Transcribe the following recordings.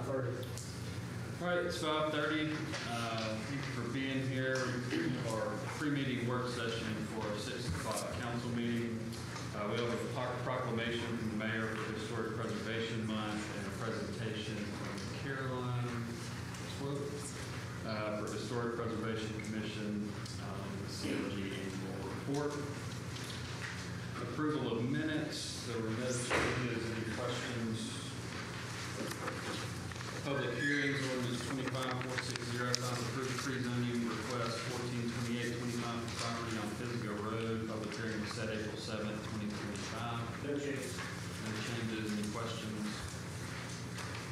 5:30. All right, it's 5:30. Thank you for being here. Our pre-meeting work session for our 6 o'clock council meeting. We have a proclamation from the mayor for Historic Preservation Month and a presentation from Caroline Swope for Historic Preservation Commission, the COG annual report. Approval of minutes. There were no changes. Any questions? Public hearings, ordinance 25460, final approved pre-zoning request 142825 for property on Pisgah Road. Public hearing was set April 7th, 2025. No changes. No changes. Any questions?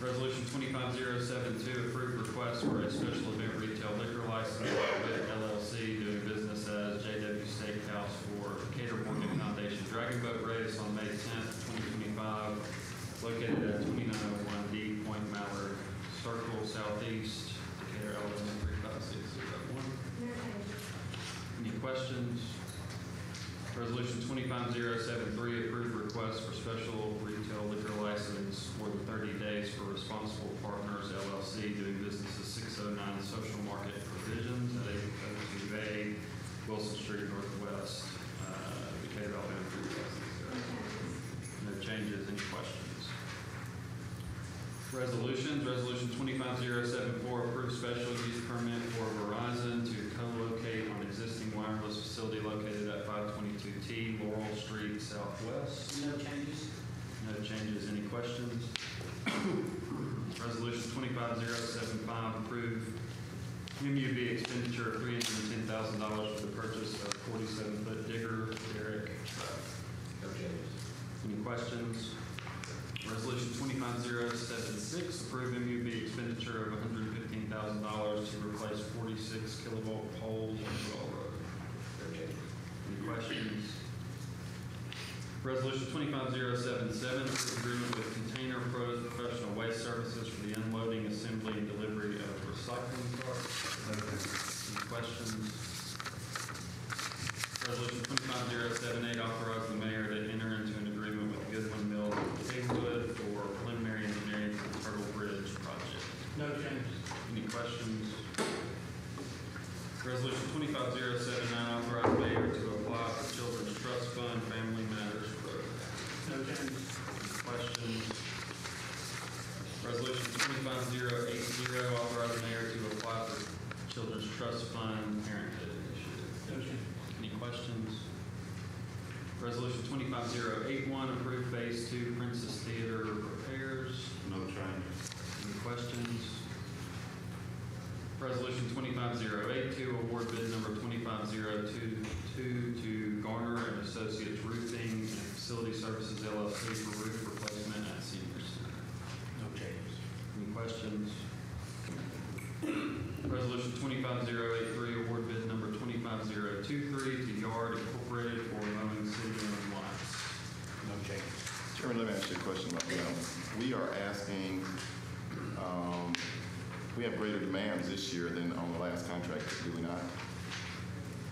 Resolution 25072, approved request for a special event retail liquor license with LLC doing business as JW Steakhouse for Cater Morgan Foundation Dragon Boat Race on May 10th, 2025. Located at 2901D Point Mallard Circle Southeast, Decatur, Alabama 35601. Any questions? Resolution 25073, approved request for special retail liquor license for the 30 days for Responsible Partners LLC doing business at 609 Social Market Provisions at 802A Wilson Street Northwest, Decatur, Alabama 35601. No changes. Any questions? Resolutions. Resolution 25074, approved special use permit for Verizon to co-locate on existing wireless facility located at 522T Laurel Street Southwest. No changes. No changes. Any questions? Resolution 25075, approved MUB expenditure of $310,000 for the purchase of 47-foot digger derrick truck. No changes. Any questions? Resolution 25076, approve MUB expenditure of $115,000 to replace 46 kilovolt poles on Joel Road. Any questions? Resolution 25077, approve agreement with Container Pros Professional Waste Services for the unloading, assembly, and delivery of recycling trucks. Any questions? Resolution 25078, authorize the mayor to enter into an agreement with Goodwin Mills of Kingwood for preliminary engineering for the Turtle Bridge project. No changes. Any questions? Resolution 25079, authorize the mayor to apply for Children's Trust Fund Family Matters Program. No changes. Any questions? Resolution 25080, authorize the mayor to apply for Children's Trust Fund Parenthood Initiative. No changes. Any questions? Resolution 25081, approved Phase 2 Princess Theater repairs. No changes. Any questions? Resolution 25082, award bid number 25022 to Garner and Associates Roofing and Facility Services LLC for roof replacement at Senior Center. No changes. Any questions? Resolution 25083, award bid number 25023 to Yard Incorporated for mowing city-owned lots. No changes. Chairman, let me ask you a question about that. We are asking, we have greater demands this year than on the last contract, do we not?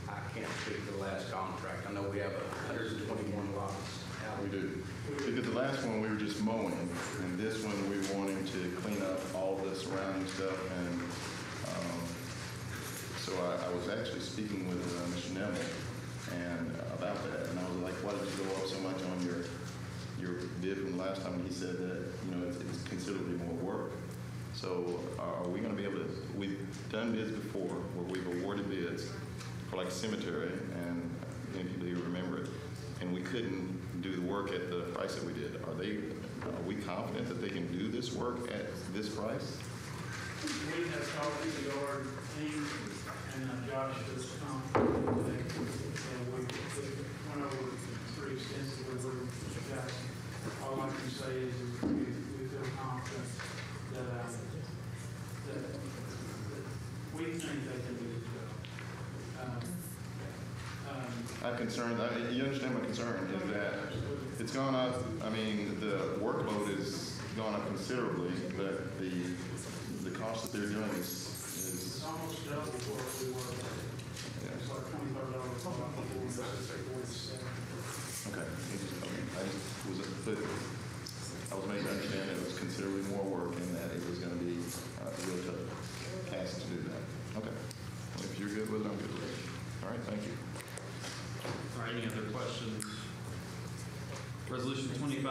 I can't speak to the last contract. I know we have 121 lots out. We do. Because the last one, we were just mowing, and this one, we were wanting to clean up all the surrounding stuff, and so I was actually speaking with Mr. Neville and about that, and I was like, why did you go up so much on your bid from the last time? And he said that, you know, it's considerably more work. So are we going to be able to, we've done bids before where we've awarded bids for like cemetery, and many people here remember it, and we couldn't do the work at the price that we did. Are we confident that they can do this work at this price? We have talked to the yard team, and Josh does come. And we went over pretty extensively with Mr. Jackson. All I can say is we feel confident that we think they can do the job. I'm concerned, you understand my concern, is that it's gone up, I mean, the workload has gone up considerably, but the cost that they're doing is It's almost double what we were. It's like $25 okay. I was made to understand that it was considerably more work and that it was going to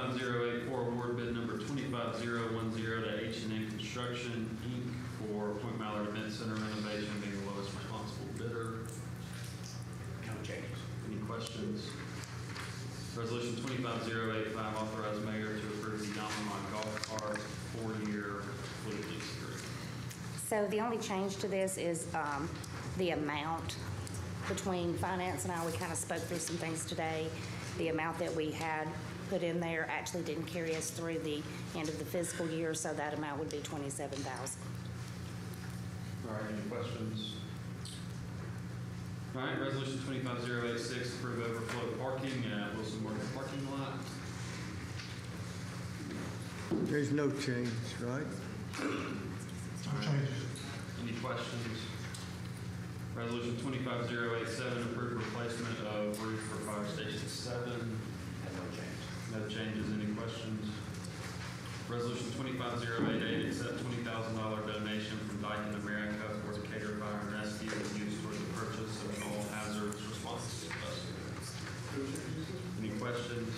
25084, award bid number 25010 to H&N Construction, Inc. for Point Mallard Event Center renovation, being the lowest responsible bidder. No changes. Any questions? Resolution 25085, authorize mayor to approve the Yamaha golf cart 4-year fleet lease agreement. So the only change to this is the amount. Between finance and I, we kind of spoke through some things today. The amount that we had put in there actually didn't carry us through the end of the fiscal year, so that amount would be $27,000. All right, any questions? All right, resolution 25086, approve overflow parking at Wilson Market parking lot. There's no change, right? Any questions? Resolution 25087, approve replacement of roof for Fire Station 7. And no changes. No changes, any questions? Resolution 25088, accept $20,000 donation from Dyken America for the Cater Fire and Rescue and used toward the purchase of an all hazards response bus. Any questions?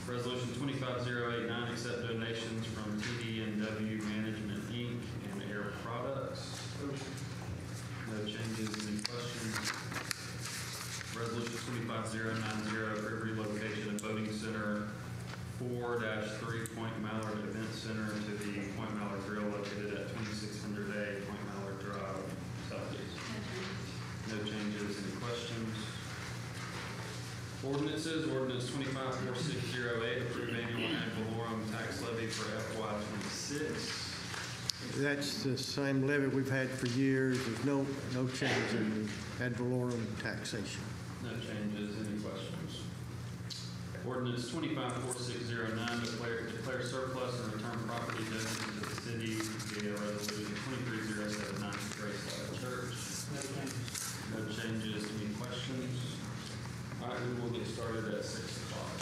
Resolution 25089, accept donations from TD&W Management Inc. and Air Products. No changes, any questions? Resolution 25090, approve relocation of voting center 4-3 Point Mallard Event Center to the Point Mallard Grill located at 2600A Point Mallard Drive, Southeast. No changes, any questions? Ordinances, ordinance 254608, approve annual ad valorem tax levy for FY26. That's the same levy we've had for years. There's no change in the ad valorem taxation. No changes, any questions? Ordinance 254609, declare surplus and return property donated to the city via resolution 23079 to Grace Life Church. No changes. No changes, any questions? All right, we will get started at 6 o'clock.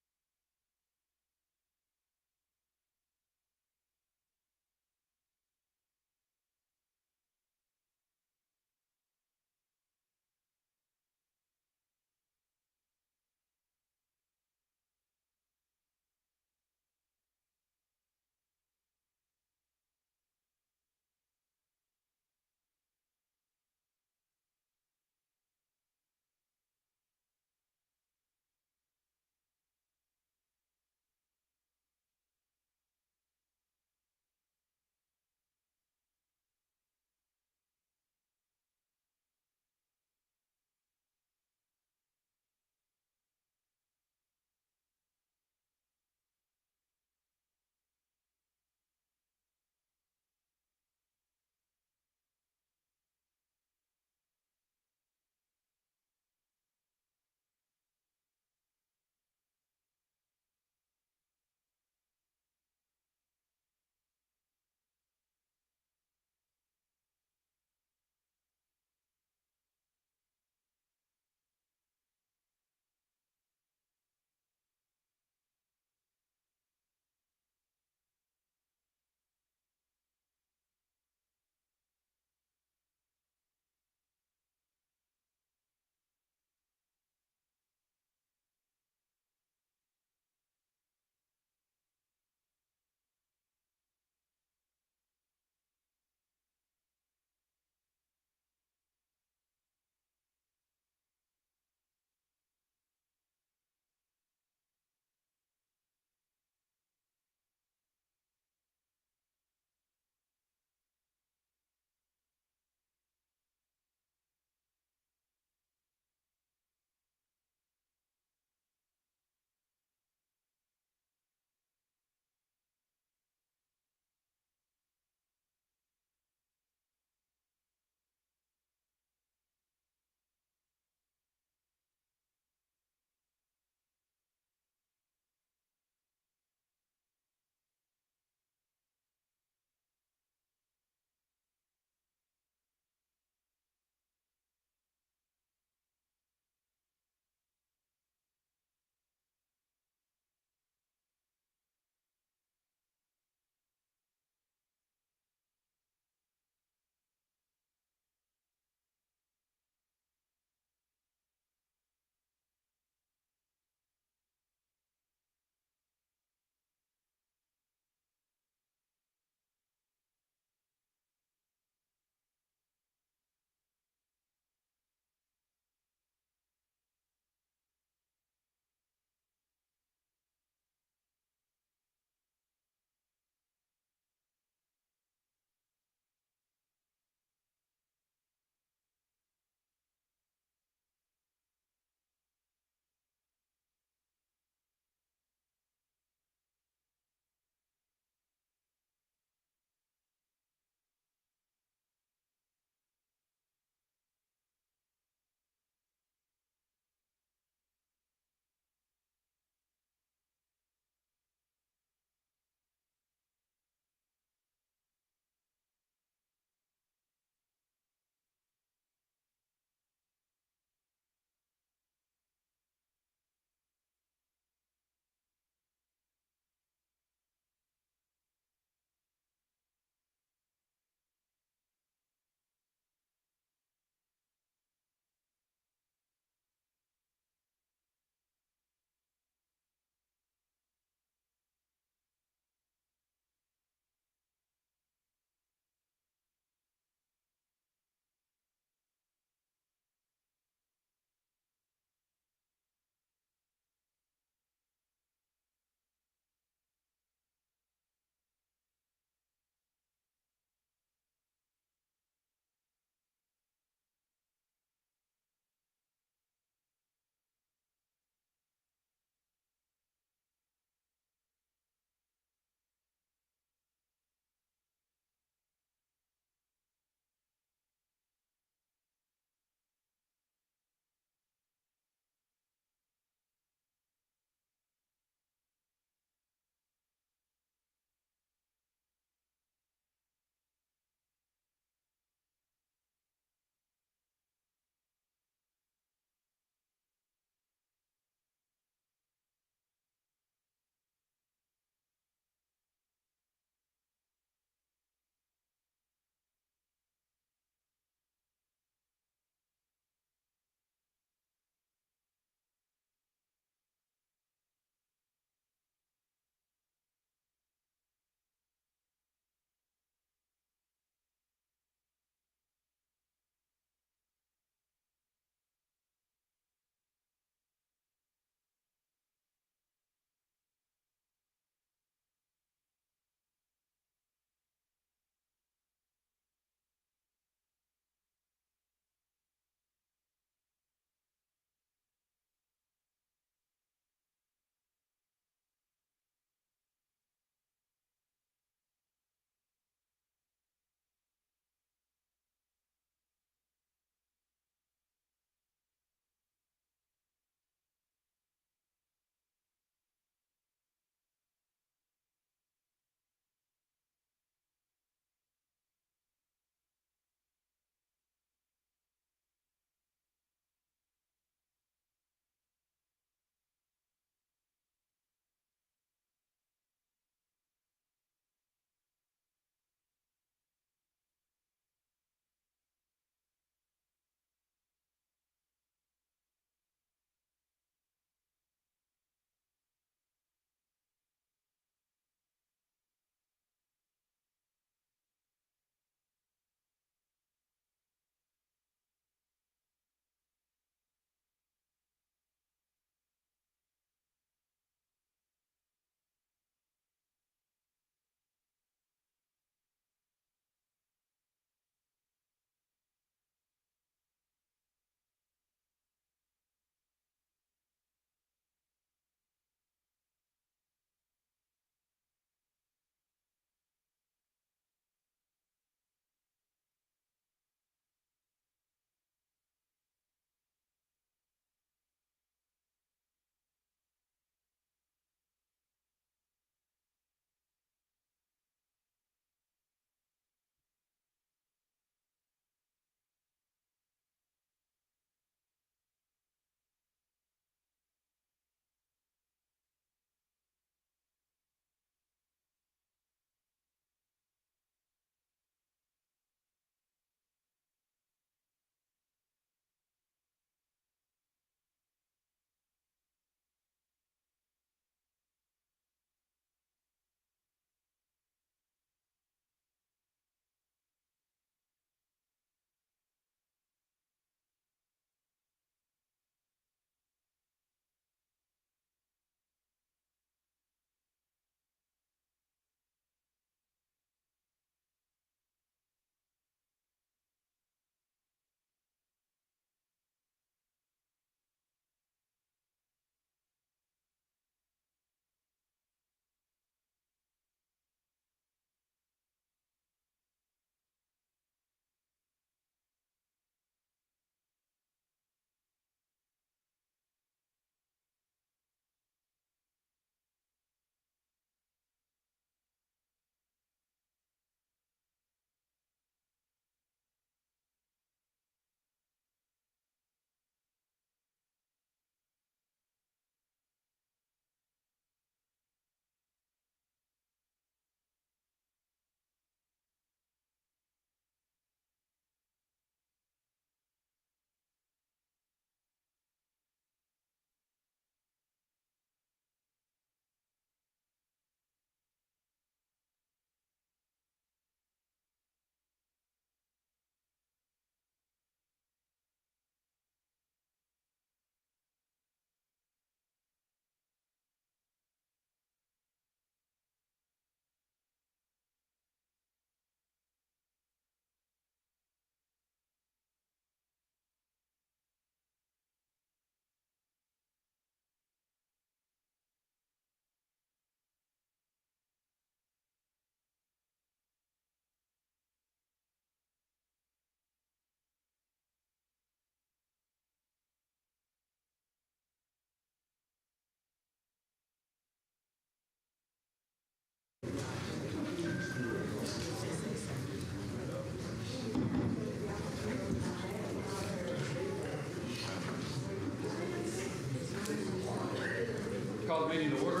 meeting to order.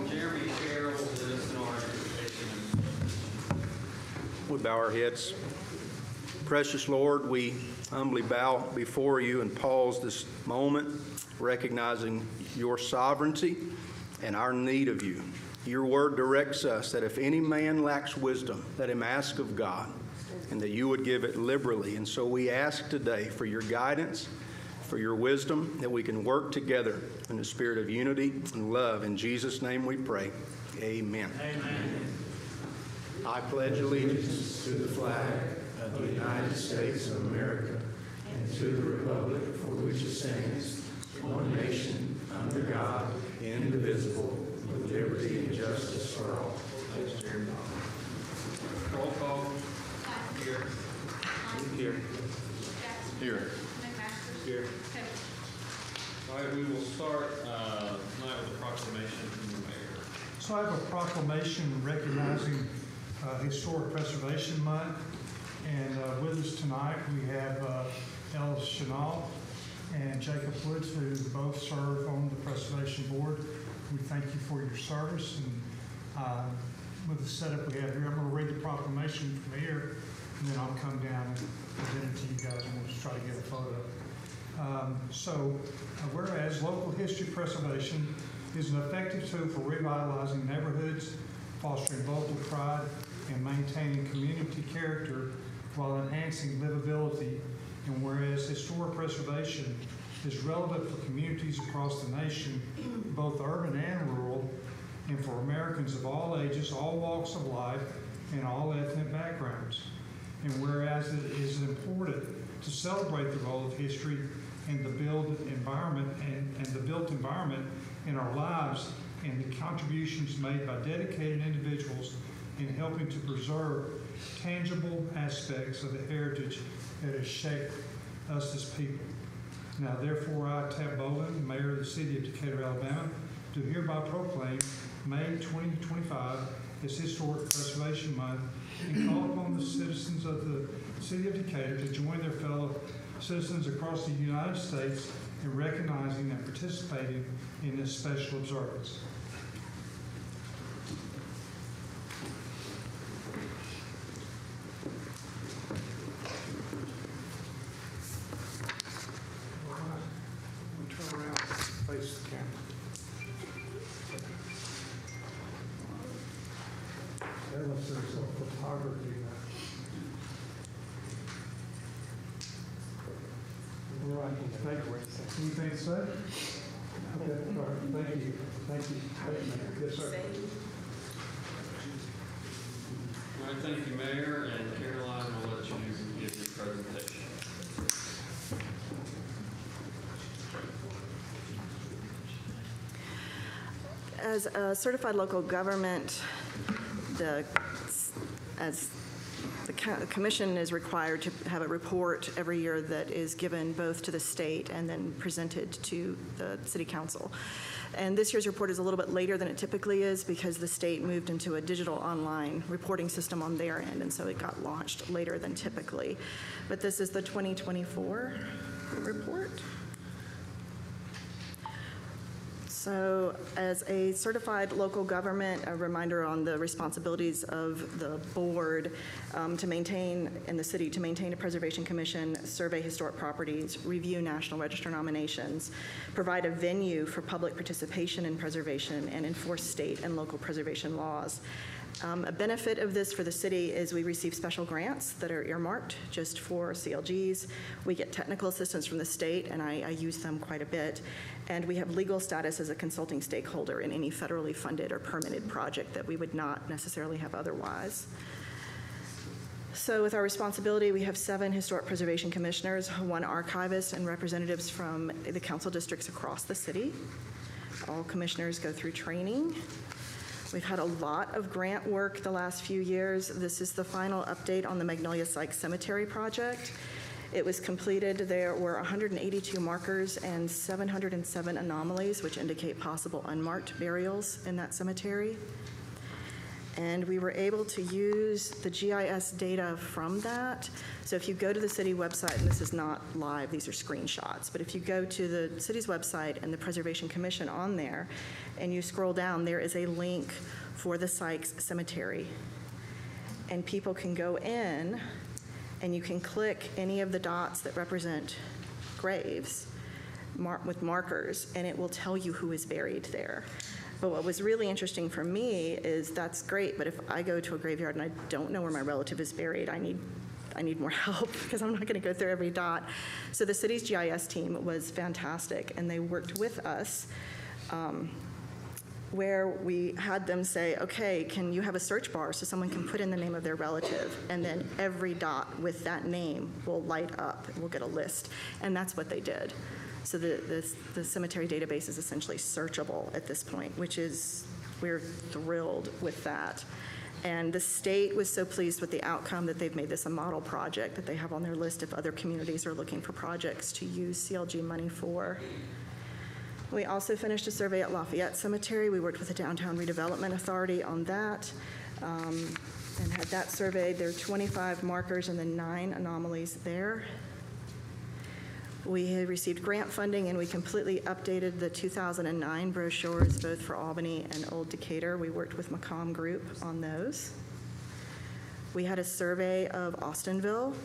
Jeremy Sherrill is in our invitation. We bow our heads. Precious Lord, we humbly bow before you and pause this moment, recognizing your sovereignty and our need of you. Your word directs us that if any man lacks wisdom, let him ask of God, and that you would give it liberally. And so we ask today for your guidance, for your wisdom, that we can work together in the spirit of unity and love. In Jesus' name we pray. Amen. Amen. I pledge allegiance to the flag of the United States of America and to the republic for which it stands, one nation, under God, indivisible, with liberty and justice for all. Thanks, Jeremy. Roll call. Here. Here. Here. Here. All right, we will start tonight with a proclamation from the mayor. So I have a proclamation recognizing Historic Preservation Month. And with us tonight, we have Ellis Chenal and Jacob Woods, who both serve on the Preservation Board. We thank you for your service. And with the setup we have here, I'm going to read the proclamation from here, and then I'll come down and present it to you guys, and we'll just try to get a photo. Whereas local history preservation is an effective tool for revitalizing neighborhoods, fostering local pride, and maintaining community character while enhancing livability, and whereas historic preservation is relevant for communities across the nation, both urban and rural, and for Americans of all ages, all walks of life, and all ethnic backgrounds. And whereas it is important to celebrate the role of history and the built environment in our lives, and the contributions made by dedicated individuals in helping to preserve tangible aspects of the heritage that has shaped us as people. Now, therefore, I, Tab Boland, Mayor of the City of Decatur, Alabama, do hereby proclaim May 2025 as Historic Preservation Month, and call upon the citizens of the City of Decatur to join their fellow citizens across the United States in recognizing and participating in this special observance. Turn around, face the camera. Unless there's a photography. All right, thank you. Anything to say? Okay, all right, thank you. Thank you. Yes, sir. All right, thank you, Mayor, and Caroline will let you give your presentation. As a certified local government, the commission is required to have a report every year that is given both to the state and then presented to the city council. And this year's report is a little bit later than it typically is because the state moved into a digital online reporting system on their end, and so it got launched later than typically. But this is the 2024 report. So as a certified local government, a reminder on the responsibilities of the board to maintain, in the city, to maintain a preservation commission, survey historic properties, review National Register nominations, provide a venue for public participation in preservation, and enforce state and local preservation laws. A benefit of this for the city is we receive special grants that are earmarked just for CLGs. We get technical assistance from the state, and I use them quite a bit. And we have legal status as a consulting stakeholder in any federally funded or permitted project that we would not necessarily have otherwise. So with our responsibility, we have 7 historic preservation commissioners, 1 archivist, and representatives from the council districts across the city. All commissioners go through training. We've had a lot of grant work the last few years. This is the final update on the Magnolia Sykes Cemetery project. It was completed. There were 182 markers and 707 anomalies, which indicate possible unmarked burials in that cemetery. And we were able to use the GIS data from that. So if you go to the city website, and this is not live, these are screenshots, but if you go to the city's website and the Preservation Commission on there, and you scroll down, there is a link for the Sykes Cemetery. And people can go in, and you can click any of the dots that represent graves with markers, and it will tell you who is buried there. But what was really interesting for me is that's great, but if I go to a graveyard and I don't know where my relative is buried, I need more help because I'm not going to go through every dot. So the city's GIS team was fantastic, and they worked with us where we had them say, okay, can you have a search bar so someone can put in the name of their relative, and then every dot with that name will light up, and we'll get a list. And that's what they did. So the cemetery database is essentially searchable at this point, which is, we're thrilled with that. And the state was so pleased with the outcome that they've made this a model project that they have on their list if other communities are looking for projects to use CLG money for. We also finished a survey at Lafayette Cemetery. We worked with the Downtown Redevelopment Authority on that and had that surveyed. There are 25 markers and then 9 anomalies there. We had received grant funding, and we completely updated the 2009 brochures, both for Albany and Old Decatur. We worked with Macomb Group on those. We had a survey of Austinville,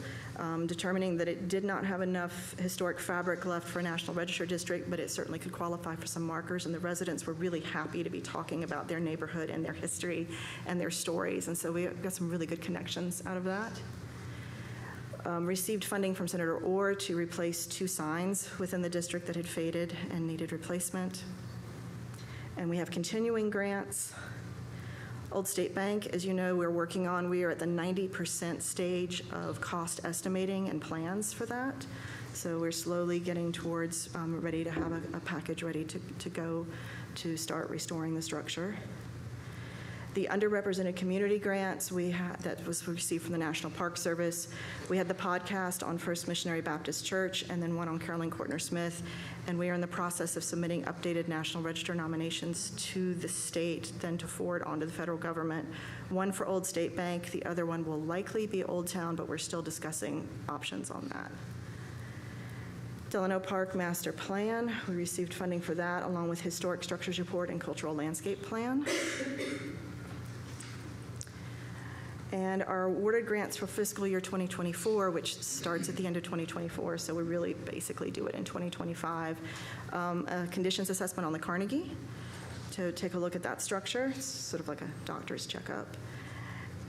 determining that it did not have enough historic fabric left for a National Register district, but it certainly could qualify for some markers, and the residents were really happy to be talking about their neighborhood and their history and their stories, and so we got some really good connections out of that. Received funding from Senator Orr to replace 2 signs within the district that had faded and needed replacement. And we have continuing grants. Old State Bank, as you know, we are at the 90% stage of cost estimating and plans for that. So we're slowly getting towards ready to have a package ready to go to start restoring the structure. The underrepresented community grants that was received from the National Park Service. We had the podcast on First Missionary Baptist Church and then one on Carolyn Courtner Smith. And we are in the process of submitting updated National Register nominations to the state, then to forward on to the federal government. One for Old State Bank, the other one will likely be Old Town, but we're still discussing options on that. Delano Park Master Plan, we received funding for that along with Historic Structures Report and Cultural Landscape Plan. And our awarded grants for fiscal year 2024, which starts at the end of 2024, so we really basically do it in 2025. A conditions assessment on the Carnegie to take a look at that structure. It's sort of like a doctor's checkup.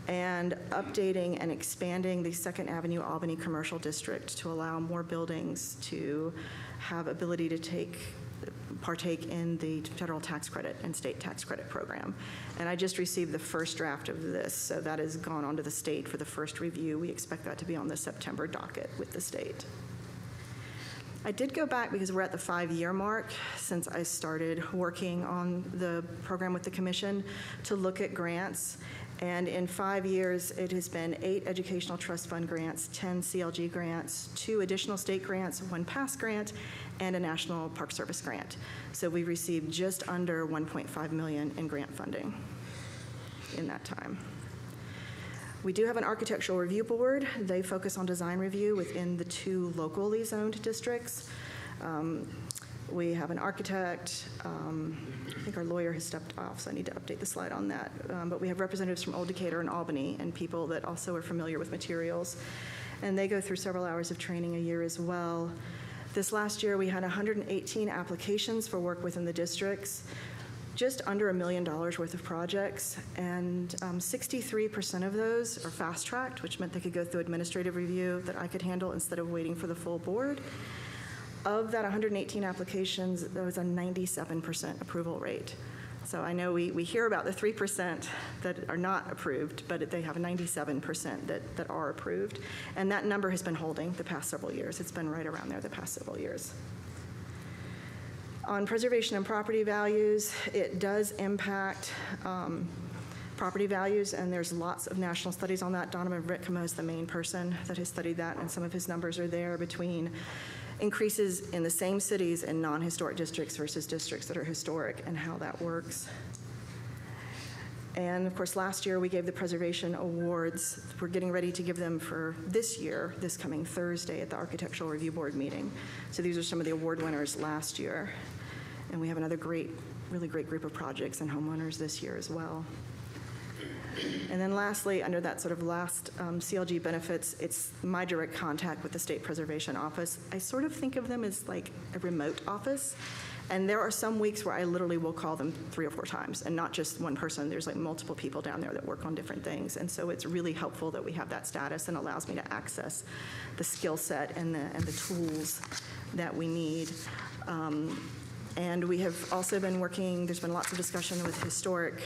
And updating and expanding the 2nd Avenue Albany Commercial District to allow more buildings to have ability to partake in the federal tax credit and state tax credit program. And I just received the first draft of this, so that has gone on to the state for the first review. We expect that to be on the September docket with the state. I did go back because we're at the 5-year mark since I started working on the program with the commission to look at grants. And in 5 years, it has been 8 Educational Trust Fund grants, 10 CLG grants, 2 additional state grants, 1 PASS grant, and a National Park Service grant. So we received just under $1.5 million in grant funding in that time. We do have an architectural review board. They focus on design review within the 2 locally zoned districts. We have an architect. I think our lawyer has stepped off, so I need to update the slide on that. But we have representatives from Old Decatur and Albany and people that also are familiar with materials. And they go through several hours of training a year as well. This last year, we had 118 applications for work within the districts, just under $1 million worth of projects, and 63% of those are fast-tracked, which meant they could go through administrative review that I could handle instead of waiting for the full board. Of that 118 applications, there was a 97% approval rate. So I know we hear about the 3% that are not approved, but they have a 97% that are approved. And that number has been holding the past several years. It's been right around there the past several years. On preservation and property values, it does impact property values, and there's lots of national studies on that. Donovan Ritkema is the main person that has studied that, and some of his numbers are there between increases in the same cities in non-historic districts versus districts that are historic and how that works. And of course, last year we gave the Preservation Awards. We're getting ready to give them for this year, this coming Thursday at the Architectural Review Board meeting. So these are some of the award winners last year. And we have another really great group of projects and homeowners this year as well. And then lastly, under that sort of last CLG benefits, it's my direct contact with the State Preservation Office. I sort of think of them as like a remote office. And there are some weeks where I literally will call them 3 or 4 times, and not just one person. There's like multiple people down there that work on different things. And so it's really helpful that we have that status and allows me to access the skill set and the tools that we need. And we have also been working, there's been lots of discussion with historic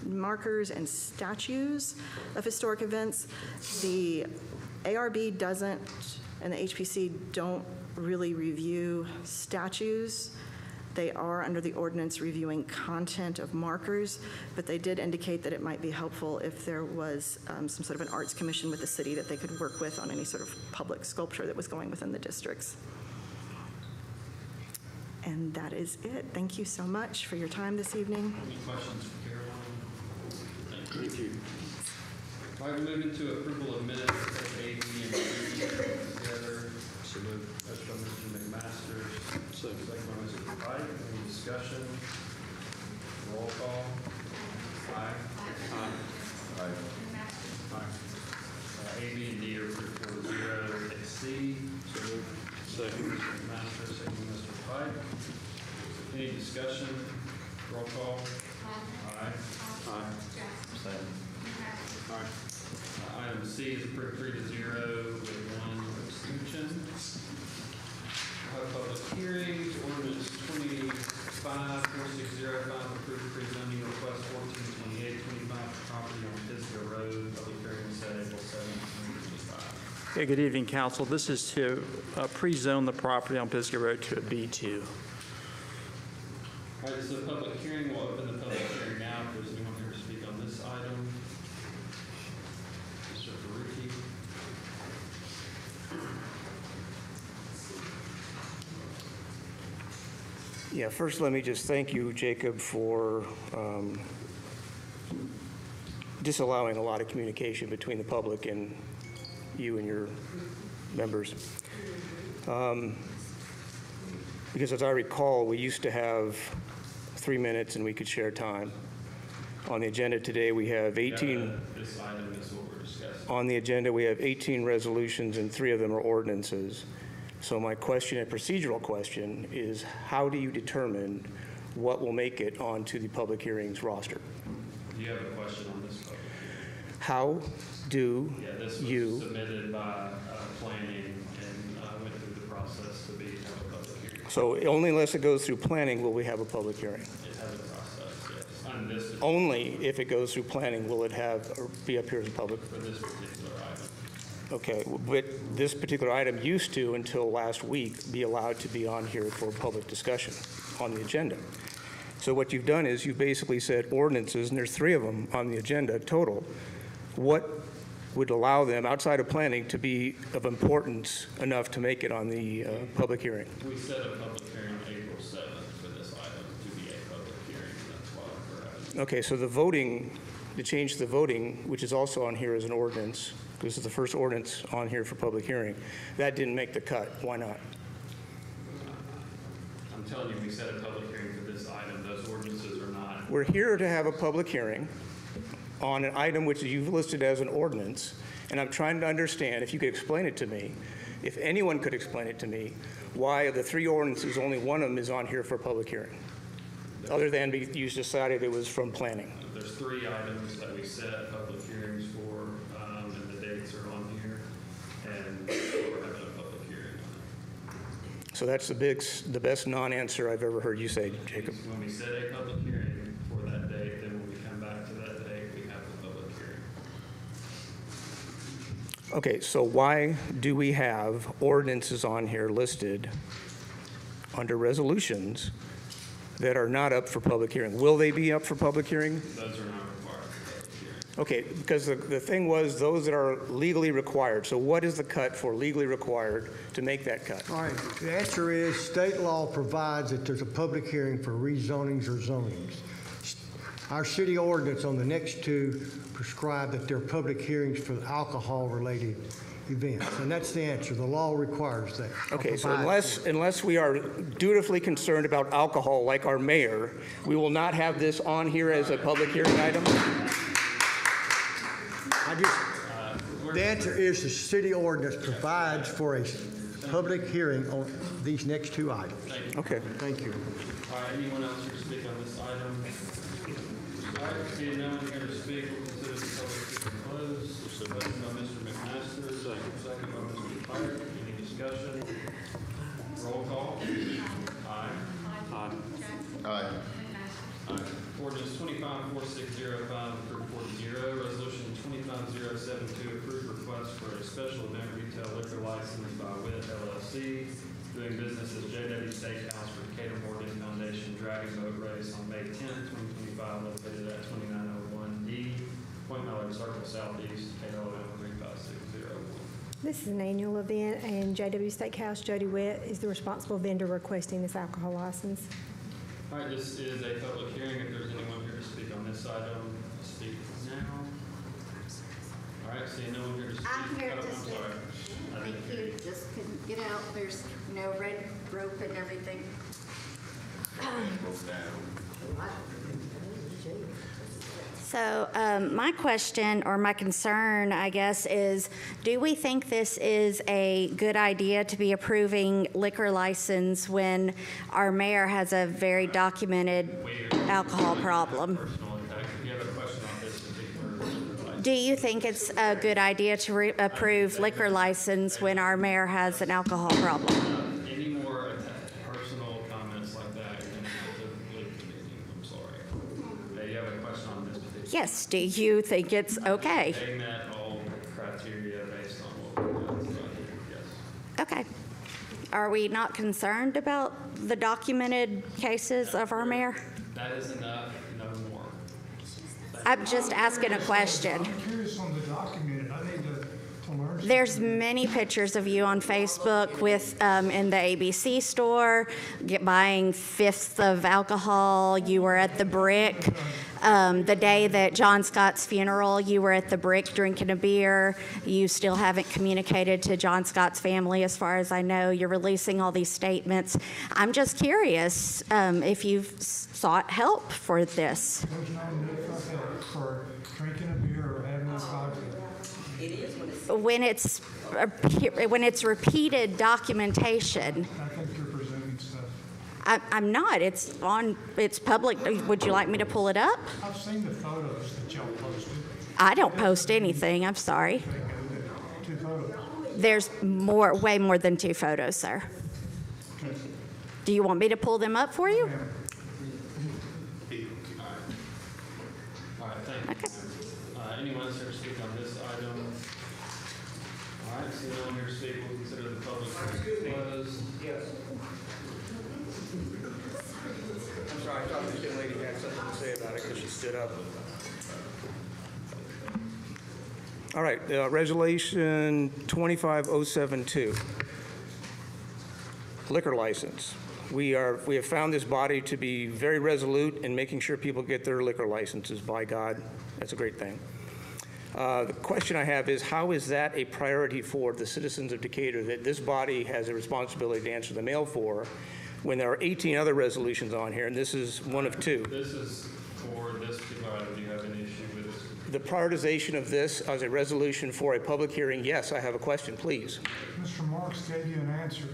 markers and statues of historic events. The ARB doesn't, and the HPC don't really review statues. They are under the ordinance reviewing content of markers, but they did indicate that it might be helpful if there was some sort of an arts commission with the city that they could work with on any sort of public sculpture that was going within the districts. And that is it. Thank you so much for your time this evening. Any questions for Caroline? Thank you. All right, we move into approval of minutes of A, B, and C together. So moved. Motion by Mr. McMaster. Second by Mr. Pike. Any discussion? Roll call. Aye. Aye. Aye. A, B, and D are approved 4-0. C. So moved. Second. Mr. McMaster. Second by Mr. Pike. Any discussion? Roll call. Aye. Aye. Same. Item C is approved 3-0 with 1 abstention. We'll have public hearings. Ordinance 25-4605 approved pre-zoning request 142825 for property on Pisgah Road. Public hearing set April 7th, 2025. Okay, good evening, council. This is to pre-zone the property on Pisgah Road to a B2. All right, this is a public hearing. We'll open the public hearing now. If there's anyone here to speak on this item. Mr. Baruchi. Yeah, first let me just thank you, Jacob, for disallowing a lot of communication between the public and you and your members. Because as I recall, we used to have 3 minutes and we could share time. On the agenda today, we have 18. This item is what we're discussing. On the agenda, we have 18 resolutions and 3 of them are ordinances. So my question, a procedural question, is how do you determine what will make it onto the public hearings roster? Do you have a question on this public hearing? How do Yeah, this you? was submitted by planning and went through the process to have a public hearing. So only unless it goes through planning will we have a public hearing. It has a process, yes. On this, Only if it goes through planning will it have or be up here as a public. for this particular item. Okay, but this particular item used to, until last week, be allowed to be on here for public discussion on the agenda. So what you've done is you basically said ordinances, and there's 3 of them on the agenda total. What would allow them, outside of planning, to be of importance enough to make it on the public hearing? We set a public hearing on April 7th for this item to be a public hearing, and that's why we're having. Okay, so the voting, to change the voting, which is also on here as an ordinance, this is the first ordinance on here for public hearing, that didn't make the cut. Why not? I'm telling you, we set a public hearing for this item. Those ordinances are not. We're here to have a public hearing on an item which you've listed as an ordinance, and I'm trying to understand, if you could explain it to me, if anyone could explain it to me, why of the 3 ordinances, only one of them is on here for a public hearing, other than you decided it was from planning. There's 3 items that we set public hearings for, and the dates are on here, and we're having a public hearing on it. So that's the best non-answer I've ever heard you say, Jacob. When we set a public hearing for that date, then when we come back to that date, we have the public hearing. Okay, so why do we have ordinances on here listed under resolutions that are not up for public hearing? Will they be up for public hearing? Those are not required for public hearing. Okay, because the thing was, those that are legally required. So what is the cut for legally required to make that cut? All right, the answer is state law provides that there's a public hearing for rezonings or zonings. Our city ordinance on the next two prescribe that there are public hearings for alcohol-related events, and that's the answer. The law requires that. Okay, so Provides for it. unless we are dutifully concerned about alcohol, like our mayor, we will not have this on here as a public hearing item? The answer is the city ordinance provides for a public hearing on these next two items. Okay. Thank you. All right, anyone else here to speak on this item? All right, seeing no one here to speak, we'll consider the public hearing closed. Motion by Mr. McMaster, second by Mr. Pike. Any discussion? Roll call. Aye. Aye. Aye. Ordinance 254605, approved 4-0. Resolution 25072, approved request for a special event retail liquor license by WIT LLC, doing business as JW Steakhouse for Decatur Morgan Foundation Dragon Boat Race on May 10th, 2025, located at 2901D, Point Mallard Circle Southeast, Decatur, Alabama 35601. This is an annual event, and JW Steakhouse, Jody Witt, is the responsible vendor requesting this alcohol license. All right, this is a public hearing. If there's anyone here to speak on this item, speak now. All right, seeing no one here to speak. I'm here Oh, to I'm speak. sorry. I Thank didn't hear you, just couldn't get out, there's no red rope and everything. So my question or my concern, I guess, is do we think this is a good idea to be approving liquor license when our mayor has a very documented alcohol problem? Personal attack. If you have a question on this particular Do you think it's a good idea to approve liquor license when our mayor has an alcohol problem? any more personal comments like that, you're going to have to leave the meeting. I'm sorry. You have a question on this particular? Yes, do you think it's okay? They met all criteria based on what we got, so I think yes. Okay. Are we not concerned about the documented cases of our mayor? That is enough, no more. I'm just asking a question. I'm curious on the documented, I need to learn. There's many pictures of you on Facebook with, in the ABC store, buying fifths of alcohol. You were at the Brick. The day that John Scott's funeral, you were at the Brick drinking a beer. You still haven't communicated to John Scott's family, as far as I know. You're releasing all these statements. I'm just curious if you've sought help for this. There's no need for help for drinking a beer or having a cocktail. When it's repeated documentation. I think you're presuming stuff. I'm not. It's public. Would you like me to pull it up? I've seen the photos that y'all posted. I don't post anything. I'm sorry. Okay, two photos. There's way more than 2 photos, sir. Okay. Do you want me to pull them up for you? All right, thank you. Anyone else here to speak on this item? All right, seeing no one here to speak, we'll consider the public hearing closed. Yes. I'm sorry, I thought this young lady had something to say about it because she stood up. All right, Resolution 25072, liquor license. We have found this body to be very resolute in making sure people get their liquor licenses, by God. That's a great thing. The question I have is, how is that a priority for the citizens of Decatur that this body has a responsibility to answer the mail for when there are 18 other resolutions on here, and this is one of 2? This is for this particular item. Do you have an issue with this? The prioritization of this as a resolution for a public hearing, yes, I have a question, please. Mr. Marks gave you an answer.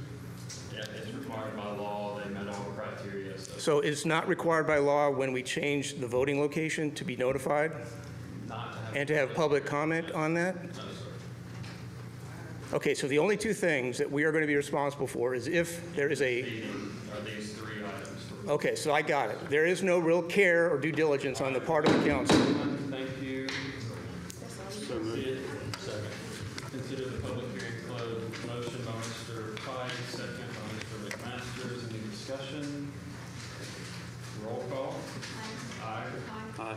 Yeah, it's required by law. They met all the criteria. So it's not required by law when we change the voting location to be notified Not to have. and to have public comment on that? No, sir. Okay, so the only 2 things that we are going to be responsible for is if there is a, Are these 3 items? okay, so I got it. There is no real care or due diligence on the part of the council. Thank you. Second. Consider the public hearing closed. Motion by Mr. Pike, second by Mr. McMasters. Any discussion? Roll call. Aye. Aye.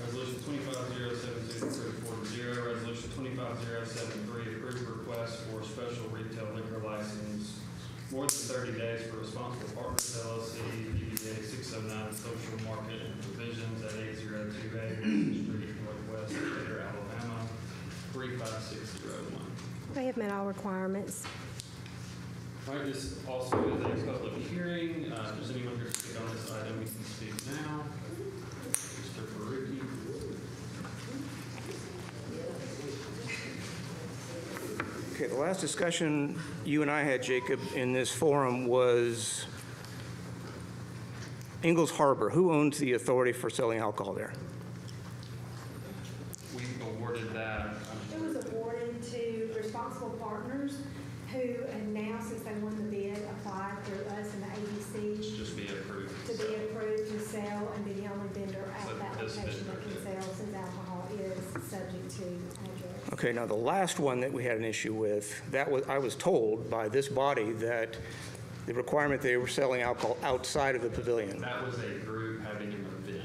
Resolution 25072 approved 4-0. Resolution 25073 approved request for special retail liquor license more than 30 days for Responsible Partners LLC, DBA 609 Social Market and Provisions at 802A Wilson Street, Northwest Decatur, Alabama, 35601. They have met all requirements. All right, this also is a public hearing. If there's anyone here to speak on this item, you can speak now. Mr. Faruqi. Okay, the last discussion you and I had, Jacob, in this forum was Ingalls Harbor. Who owns the authority for selling alcohol there? We awarded that. It was awarded to Responsible Partners, who have now, since they won the bid, applied through us and the ABC Just be approved. to be approved to sell and be the only vendor So at that this location that vendor can sell, since alcohol is subject to address. Okay, now the last one that we had an issue with, I was told by this body that the requirement they were selling alcohol outside of the pavilion. That was a group having an event,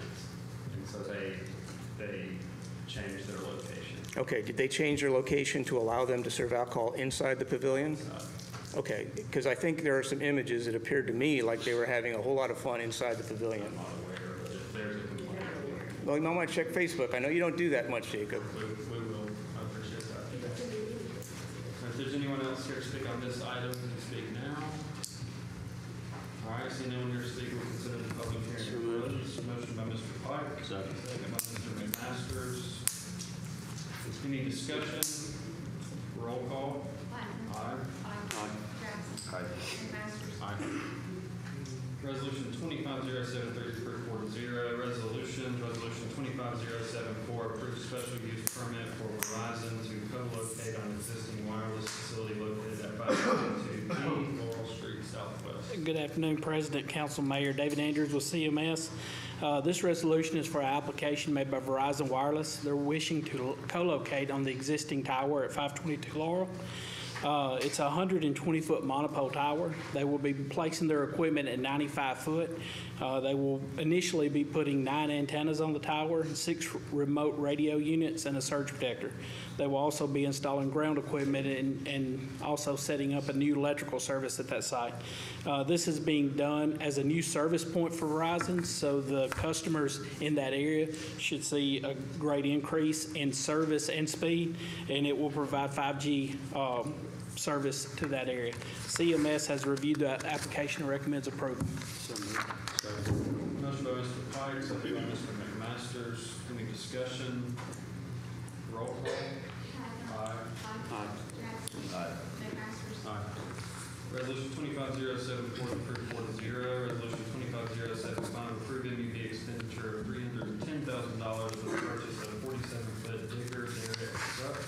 and so they changed their location. Okay, did they change their location to allow them to serve alcohol inside the pavilion? Okay, because I think there are some images that appeared to me like they were having a whole lot of fun inside the pavilion. I'm not aware, but if there's a complaint, Well, you might want to check Facebook. I know you don't do that much, Jacob. we will. I appreciate that. If there's anyone else here to speak on this item, you can speak now. All right, seeing no one here to speak, we'll consider the public hearing closed. Motion by Mr. Pike. Second by Mr. McMasters. Any discussion? Roll call. Aye. Aye. Aye. Resolution 25-073 is approved 4-0. Resolution 25-074 approves special use permit for Verizon to co-locate on existing wireless facility located at 522 Laurel Street Southwest. Good afternoon, President, Council, Mayor. David Andrews with CMS. This resolution is for an application made by Verizon Wireless. They're wishing to co-locate on the existing tower at 522 Laurel. It's a 120-foot monopole tower. They will be placing their equipment at 95 foot. They will initially be putting 9 antennas on the tower, 6 remote radio units, and a surge protector. They will also be installing ground equipment and also setting up a new electrical service at that site. This is being done as a new service point for Verizon, so the customers in that area should see a great increase in service and speed, and it will provide 5G service to that area. CMS has reviewed the application and recommends approval. Motion by Mr. Pike, second by Mr. McMasters. Any discussion? Roll call. Aye. Aye. Aye. Resolution 25-074 approved 4-0. Resolution 25-075 approved MUD expenditure of $310,000 for the purchase of 47-foot digger derrick truck.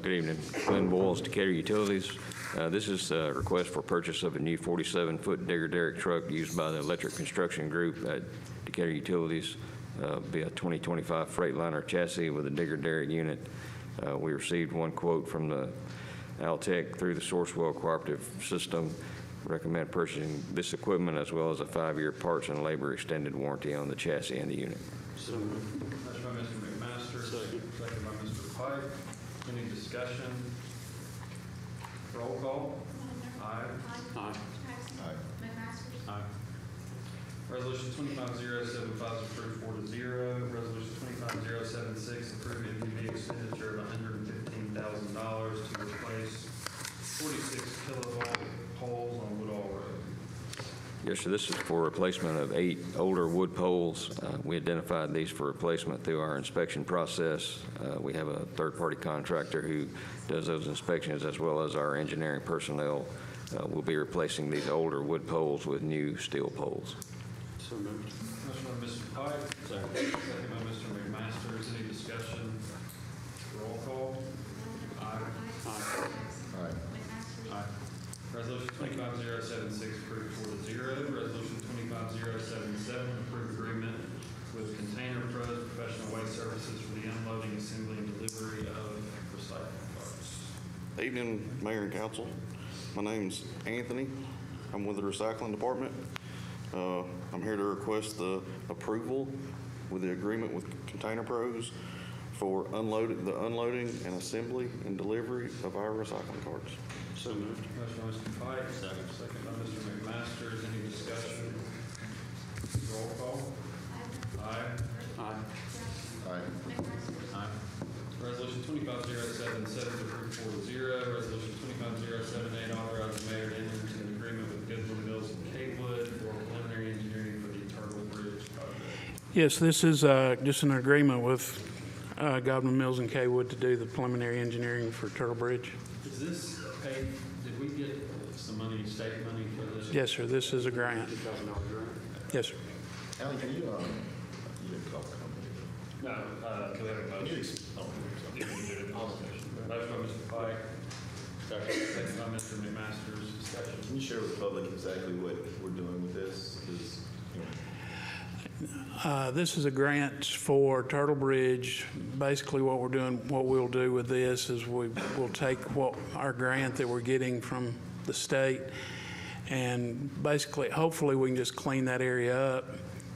Good evening. Glenn Boyles, Decatur Utilities. This is a request for purchase of a new 47-foot digger derrick truck used by the Electric Construction Group at Decatur Utilities. Be a 2025 Freightliner chassis with a digger derrick unit. We received one quote from the Altec through the Sourcewell Cooperative System. Recommend purchasing this equipment as well as a 5-year parts and labor extended warranty on the chassis and the unit. Motion by Mr. McMaster, second by Mr. Pike. Any discussion? Roll call. Aye. Aye. Aye. Resolution 25-075 is approved 4-0. Resolution 25-076 approved MPV expenditure of $115,000 to replace 46 kilovolt poles on Woodall Road. Yes, sir. This is for replacement of 8 older wood poles. We identified these for replacement through our inspection process. We have a third-party contractor who does those inspections as well as our engineering personnel. We'll be replacing these older wood poles with new steel poles. Motion by Mr. Pike. Second by Mr. McMasters. Any discussion? Roll call. Aye. Aye. Resolution 25-076 approved 4-0. Resolution 25-077 approved agreement with Container Pros Professional Waste Services for the unloading, assembly, and delivery of recycling parts. Evening, Mayor and Council. My name's Anthony. I'm with the Recycling Department. I'm here to request the approval with the agreement with Container Pros for the unloading and assembly and delivery of our recycling carts. So moved. Motion by Mr. Pike. Second by Mr. McMasters. Any discussion? Roll call. Aye. Aye. Aye. Aye. Resolution 25077 approved 4-0. Resolution 25078 authorizing the mayor to enter into an agreement with Goodwin Mills and Kaywood for preliminary engineering for the Turtle Bridge project. Yes, this is just an agreement with Godwin Mills and Kaywood to do the preliminary engineering for Turtle Bridge. Is this paid, did we get some money, state money for this? Yes, sir, this is a grant. $2,000 grant? Yes, sir. Alan, can you didn't call the company. No, do we have a motion? Motion by Mr. Pike. Second by Mr. McMasters. Discussion. Can you share with the public exactly what we're doing with this? This is a grant for Turtle Bridge. Basically, what we'll do with this is we'll take our grant that we're getting from the state, and basically, hopefully, we can just clean that area up,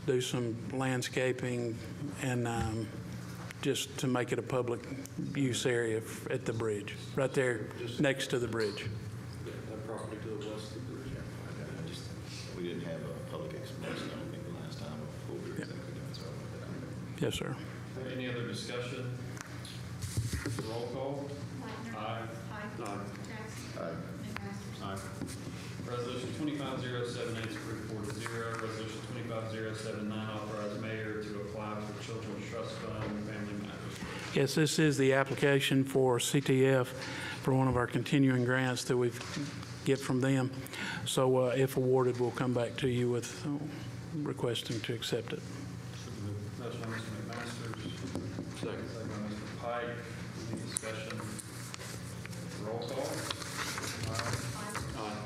do some landscaping, and just to make it a public use area at the bridge, right there next to the bridge. That property to the west of the bridge. We didn't have a public explanation, I don't think, the last time of what we were exactly doing, so I went Yes, sir. Any other discussion? Roll call. Aye. Aye. Aye. Resolution 25078 is approved 4-0. Resolution 25079 authorized mayor to apply for Children's Trust Fund Family Matters. Yes, this is the application for CTF for one of our continuing grants that we get from them. So if awarded, we'll come back to you with requesting to accept it. Motion by Mr. McMasters. Second by Mr. Pike. Any discussion? Roll call. Aye.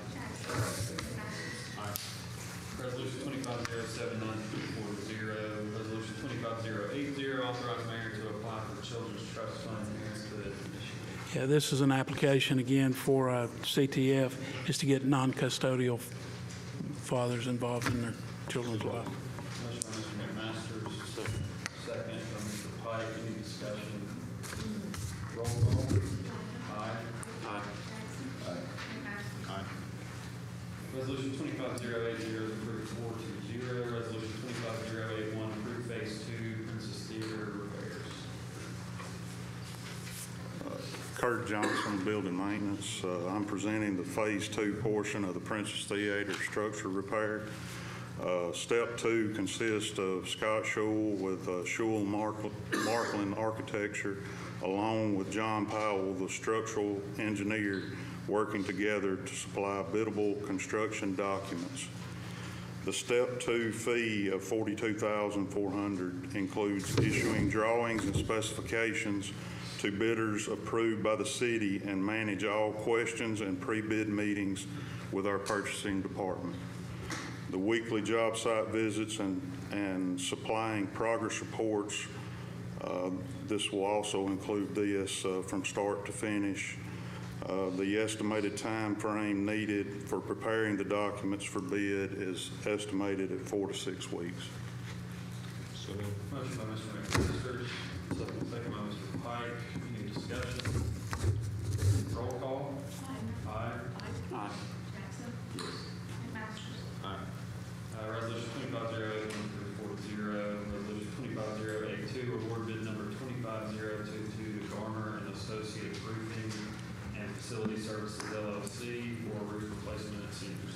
Resolution 25079 approved 4-0. Resolution 25080 authorized mayor to apply for Children's Trust Fund Parenthood. Yeah, this is an application again for CTF, is to get non-custodial fathers involved in their children's life. Motion by Mr. McMasters. Second by Mr. Pike. Any discussion? Roll call. Aye. Aye. Aye. Resolution 25080 is approved 4-0. Resolution 25081 approved Phase 2 Princess Theater repairs. Kurt Johnson, Building Maintenance. I'm presenting the Phase 2 portion of the Princess Theater structure repair. Step 2 consists of Scott Schul with Schul Markland Architecture, along with John Powell, the structural engineer, working together to supply biddable construction documents. The Step 2 fee of $42,400 includes issuing drawings and specifications to bidders approved by the city and manage all questions and pre-bid meetings with our purchasing department. The weekly job site visits and supplying progress reports, this will also include this from start to finish. The estimated time frame needed for preparing the documents for bid is estimated at 4 to 6 weeks. Motion by Mr. McMasters, second by Mr. Pike. Any discussion? Roll call. Aye. Aye. Aye. Resolution 25081 approved 4-0. Resolution 25082 award bid number 25022 to Garner and Associates Roofing and Facility Services LLC for roof replacement at Senior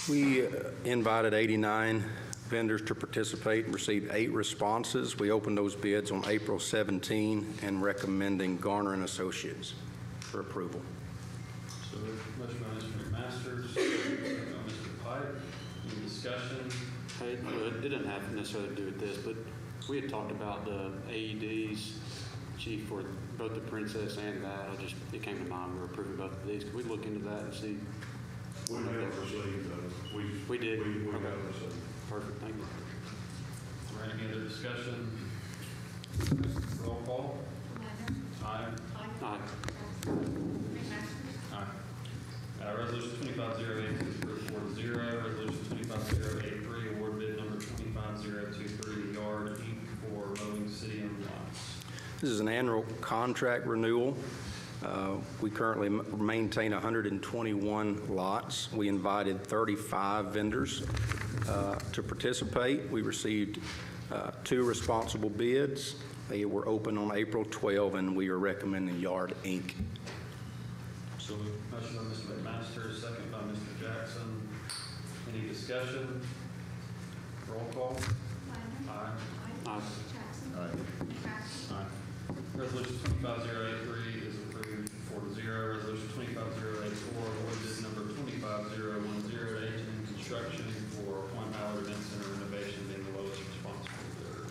Center. We invited 89 vendors to participate and received 8 responses. We opened those bids on April 17 and recommending Garner and Associates for approval. So motion by Mr. McMasters, second by Mr. Pike. Any discussion? Hey, it didn't have necessarily to do with this, but we had talked about the AEDs, Chief, for both the Princess and that. It came to mind we were approving both of these. Could we look into that and see? We have received those. We did? We Okay. have received. Perfect, thank you. All right, any other discussion? Roll call. Aye. Aye. Aye. Resolution 25082 is approved 4-0. Resolution 25083 award bid number 25023 Yard Inc. for mowing city-owned lots. This is an annual contract renewal. We currently maintain 121 lots. We invited 35 vendors to participate. We received 2 responsible bids. They were open on April 12, and we are recommending Yard Inc. So motion by Mr. McMaster, second by Mr. Jackson. Any discussion? Roll call. Aye. Aye. Aye. Resolution 25083 is approved 4-0. Resolution 25084, award bid number 25010 to H&M Construction for Point Mallard Event Center renovation being the lowest responsible bidder.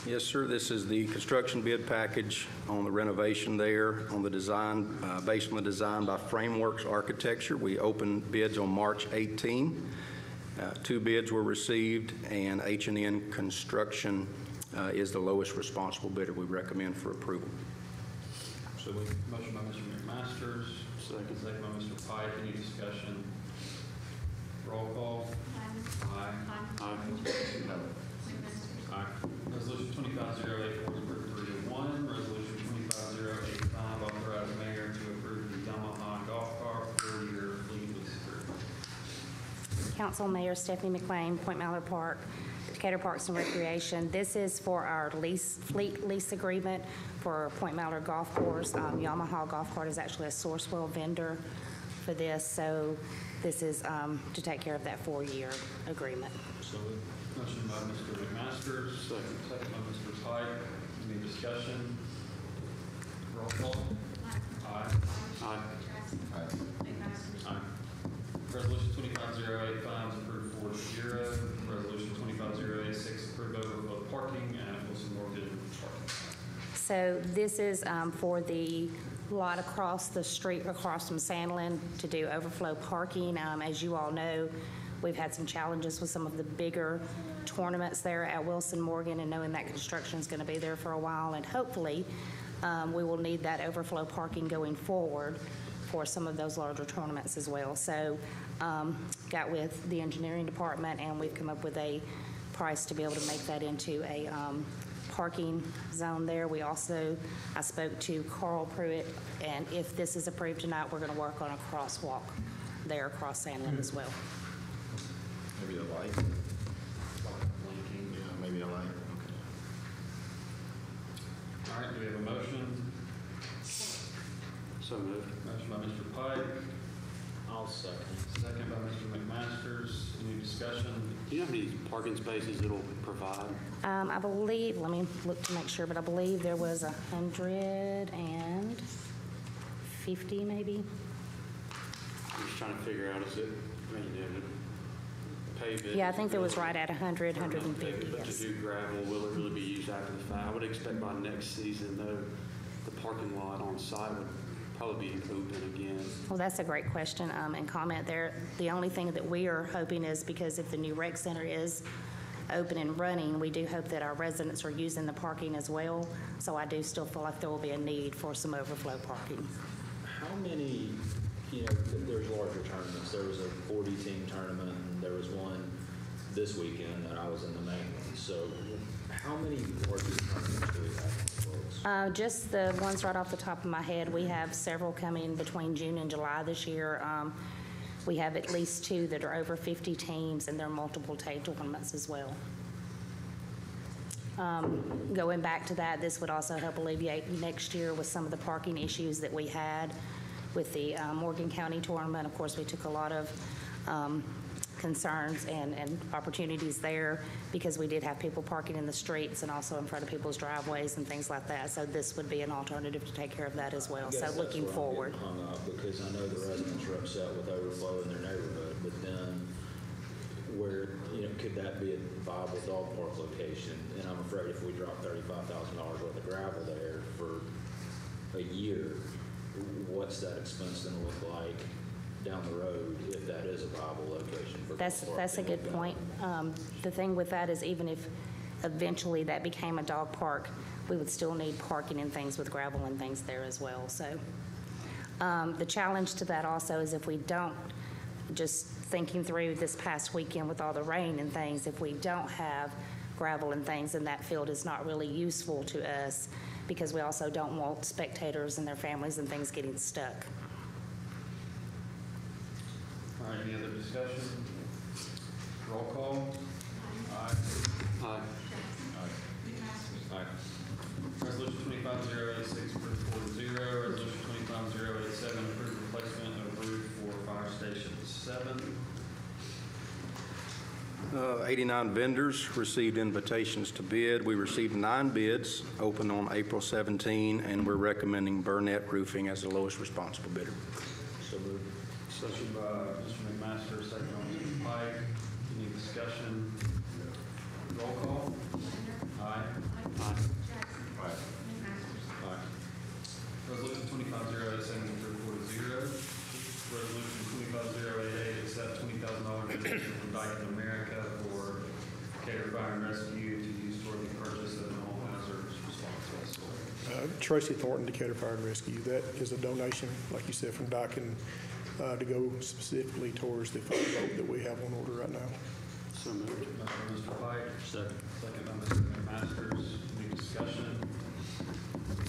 Yes, sir. This is the construction bid package on the renovation there, on the design, based on the design by Frameworks Architecture. We opened bids on March 18. 2 bids were received, and H&N Construction is the lowest responsible bidder. We recommend for approval. So motion by Mr. McMaster, second by Mr. Pike. Any discussion? Roll call. Aye. Aye. Aye. Resolution 25084 is approved 3-1. Resolution 25085 authorize mayor to approve the Yamaha golf cart 4-year fleet lease agreement. Council, Mayor Stephanie McLean, Point Mallard Park, Decatur Parks and Recreation. This is for our fleet lease agreement for Point Mallard Golf Course. Yamaha Golf Cart is actually a Sourcewell vendor for this, so this is to take care of that 4-year agreement. So motion by Mr. McMaster, second by Mr. Pike. Any discussion? Roll call. Aye. Aye. Aye. Resolution 25085 is approved 4-0. Resolution 25086 approved overflow parking at Wilson Morgan Parking. So this is for the lot across the street, across from Sandlin, to do overflow parking. As you all know, we've had some challenges with some of the bigger tournaments there at Wilson Morgan, and knowing that construction is going to be there for a while, and hopefully we will need that overflow parking going forward for some of those larger tournaments as well. So got with the engineering department, and we've come up with a price to be able to make that into a parking zone there. We also, I spoke to Carl Pruitt, and if this is approved tonight, we're going to work on a crosswalk there across Sandlin as well. Maybe a light? Blinking. Yeah, maybe a light. All right, do we have a motion? So moved. Motion by Mr. Pike, I'll second. second by Mr. McMasters. Any discussion? Do you know how many parking spaces it'll provide? I believe, let me look to make sure, but I believe there was 150 maybe. I'm just trying to figure out, is it, I mean, you know, pave it? Yeah, I think there was right at 100, Or not 150, pave it, But to yes. do gravel, will it really be used after the fact? I would expect by next season, though, the parking lot on site would probably be open again. Well, that's a great question and comment there. The only thing that we are hoping is, because if the new rec center is open and running, we do hope that our residents are using the parking as well. So I do still feel like there will be a need for some overflow parking. How many, there's larger tournaments. There was a 40-team tournament, and there was one this weekend that I was in the maintenance. So how many larger tournaments do we have on the books? Just the ones right off the top of my head. We have several coming between June and July this year. We have at least 2 that are over 50 teams, and there are multiple tag tournaments as well. Going back to that, this would also help alleviate next year with some of the parking issues that we had with the Morgan County tournament. Of course, we took a lot of concerns and opportunities there because we did have people parking in the streets and also in front of people's driveways and things like that. So this would be an alternative to take care of that as well. So looking forward. Hung up because I know the residents are upset with overflow in their neighborhood, but then where, could that be a viable dog park location? And I'm afraid if we drop $35,000 worth of gravel there for a year, what's that expense going to look like down the road if that is a viable location for That's a good point. The thing with that is, even if eventually that became a dog park, we would still need parking and things with gravel and things there as well. So the challenge to that also is, if we don't, just thinking through this past weekend with all the rain and things, if we don't have gravel and things, then that field is not really useful to us because we also don't want spectators and their families and things getting stuck. All right, any other discussion? Roll call. Aye. Aye. Aye. Resolution 25086 approved 4-0. Resolution 25087 approved replacement of roof for Fire Station 7. 89 vendors received invitations to bid. We received 9 bids, open on April 17, and we're recommending Burnett Roofing as the lowest responsible bidder. So moved. Motion by Mr. McMaster, second by Mr. Pike. Any discussion? Roll call. Aye. Aye. Aye. Resolution 25087 approved 4-0. Resolution 25088 accept $20,000 donation from Dyken America for Cater Fire and Rescue to use toward the purchase of an all-hazards response vessel. Tracy Thornton, Decatur Fire and Rescue. That is a donation, like you said, from Dyken to go specifically towards the fire boat that we have on order right now. So moved. Motion by Mr. Pike. Second. Second by Mr. McMasters. Any discussion?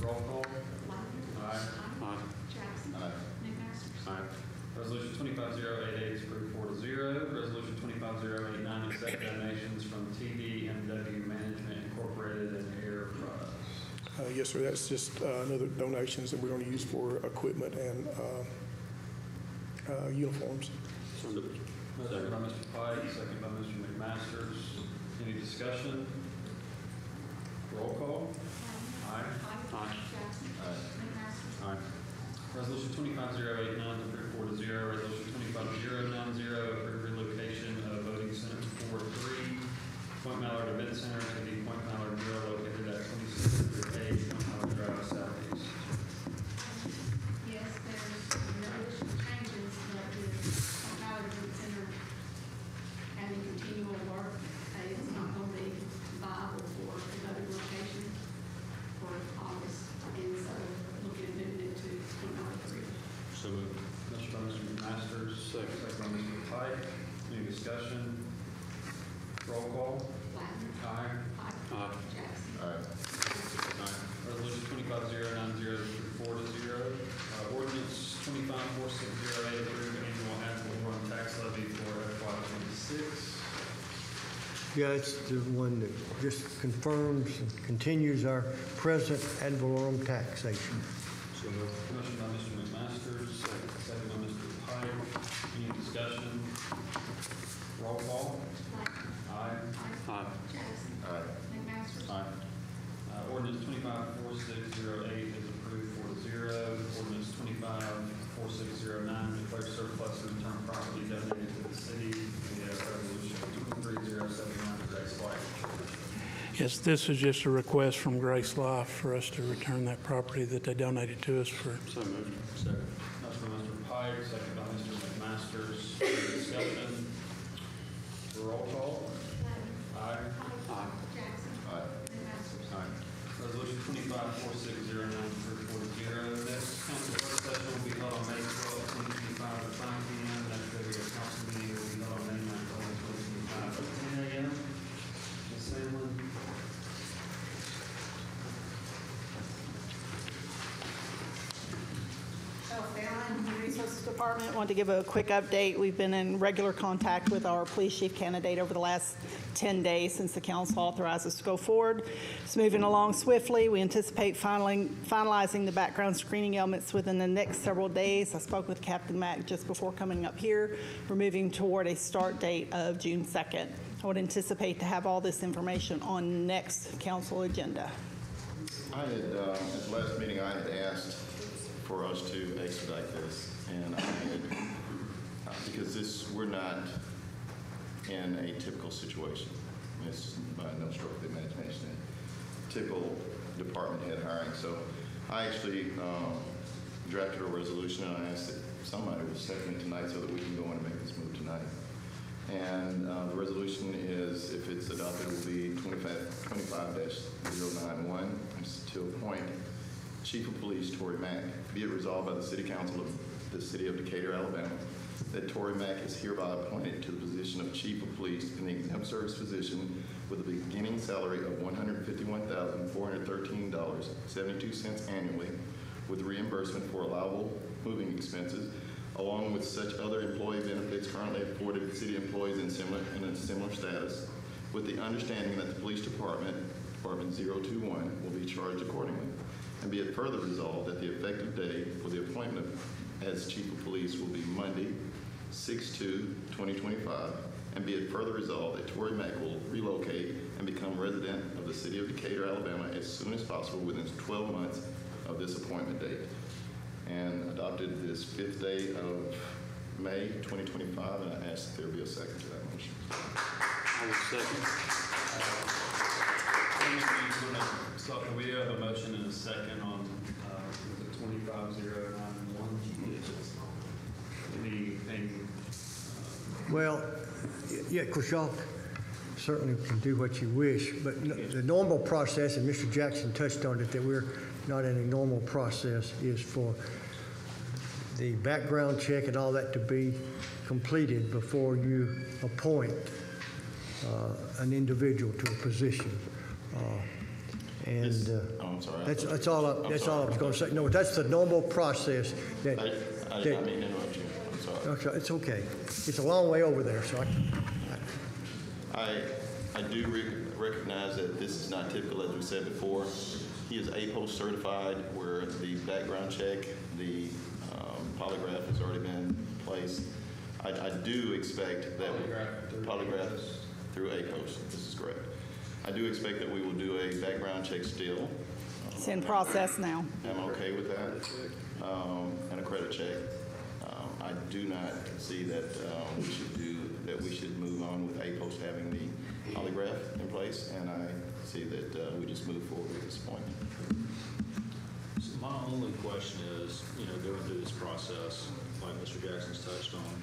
Roll call. Aye. Aye. Aye. Resolution 25088 is approved 4-0. Resolution 25089 accept donations from TVMW Management Incorporated and Air Products. Yes, sir. That's just another donations that we're going to use for equipment and uniforms. Motion by Mr. Pike, second by Mr. McMasters. Any discussion? Roll call. Aye. Aye. Aye. Resolution 25089 is approved 4-0. Resolution 25090 approved relocation of voting center 4-3, Point Mallard Event Center to the Point Mallard Grill located at 2600A Point Mallard Drive Southeast. Yes, there's no additional changes, but the Mallard Event Center having continual work, it's not going to be viable for another location for August, and so looking at moving it to Point Mallard Grill. So moved. Motion by Mr. McMasters, second by Mr. Pike. Any discussion? Roll call. Aye. Aye. Aye. Resolution 25090 is approved 4-0. Ordinance 254608 approved annual ad valorem tax levy for FY26. Yeah, it's the one that just confirms and continues our present ad valorem taxation. So moved. Motion by Mr. McMasters, second by Mr. Pike. Any discussion? Roll call. Aye. Aye. Aye. Aye. Ordinance 254608 is approved 4-0. Ordinance 254609 declares surplus and return property donated to the city. We have resolution 23079 to Grace Life. Yes, this is just a request from Grace Life for us to return that property that they donated to us for. So moved. Second. Motion by Mr. Pike, second by Mr. McMasters. Any discussion? Roll call. Aye. Aye. Aye. Aye. Resolution 254609 approved 4-0. Next council work session will be held on May 12, 2025 at 5 p.m. Next regular council meeting will be held on May 9, 2025 at 10 a.m. Ms. Sandlin. Resources Department, want to give a quick update. We've been in regular contact with our police chief candidate over the last 10 days since the council authorized us to go forward. It's moving along swiftly. We anticipate finalizing the background screening elements within the next several days. I spoke with Captain Mack just before coming up here. We're moving toward a start date of June 2nd. I would anticipate to have all this information on next council agenda. I had, at the last meeting, I had asked for us to expedite this, and I had, because we're not in a typical situation. It's by no stroke of the imagination, typical department head hiring. So I actually drafted a resolution, and I asked that somebody would second it tonight so that we can go in and make this move tonight. And the resolution is, if it's adopted, it will be 25-091, to appoint Chief of Police Tory Mack. Be it resolved by the City Council of the City of Decatur, Alabama, that Tory Mack is hereby appointed to the position of Chief of Police in the exempt service position with a beginning salary of $151,413.72 annually, with reimbursement for allowable moving expenses, along with such other employee benefits currently afforded to city employees in a similar status, with the understanding that the Police Department 021, will be charged accordingly. And be it further resolved that the effective day for the appointment as Chief of Police will be Monday, 6/2/2025. And be it further resolved that Tory Mack will relocate and become resident of the city of Decatur, Alabama as soon as possible within 12 months of this appointment date. And adopted this 5th day of May 2025, and I ask that there be a second to that motion. I will second. So can we have a motion and a second on the 25091? Anything? Well, yeah, of course, y'all certainly can do what you wish, but the normal process, and Mr. Jackson touched on it, that we're not in a normal process, is for the background check and all that to be completed before you appoint an individual to a position. I'm sorry. That's all I was going to say. No, that's the normal process that. I didn't mean to interrupt you. I'm sorry. Okay, it's okay. It's a long way over there, so I do recognize that this is not typical, as we said before. He is APOS certified, where the background check, the polygraph has already been placed. I do expect that polygraph through APOS. This is correct. I do expect that we will do a background check still. It's in process now. I'm okay with that. And a credit check. I do not see that we should move on with APOS having the polygraph in place, and I see that we just move forward with this appointment. So my only question is, going through this process, like Mr. Jackson's touched on,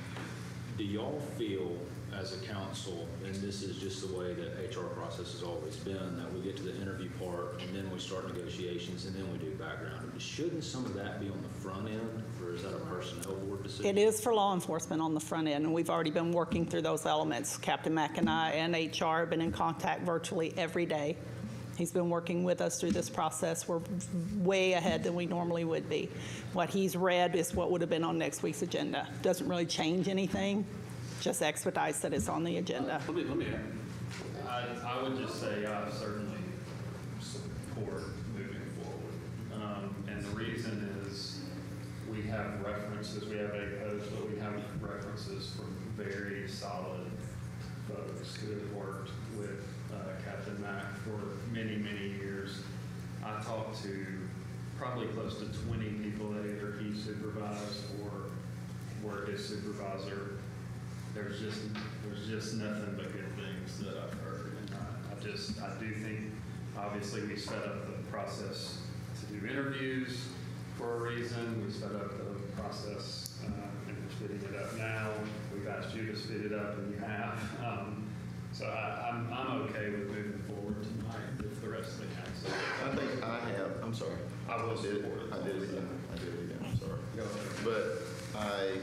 do y'all feel as a council, and this is just the way that HR process has always been, that we get to the interview part and then we start negotiations and then we do background? Shouldn't some of that be on the front end, or is that a personnel board decision? It is for law enforcement on the front end, and we've already been working through those elements. Captain Mack and I and HR have been in contact virtually every day. He's been working with us through this process. We're way ahead than we normally would be. What he's read is what would have been on next week's agenda. Doesn't really change anything, just expedites that it's on the agenda. Let me. I would just say I certainly support moving forward. And the reason is we have references, we have APOS, but we have references from very solid folks who have worked with Captain Mack for many, many years. I talked to probably close to 20 people that either he supervised or were his supervisor. There's just nothing but good things that I've heard, and I do think, obviously, we set up the process to do interviews for a reason. We set up the process, and we're speeding it up now. We've asked you to speed it up, and you have. So I'm okay with moving forward tonight with the rest of the council. I think I'm sorry. I will support it. I did it again, I'm sorry. Go ahead. But I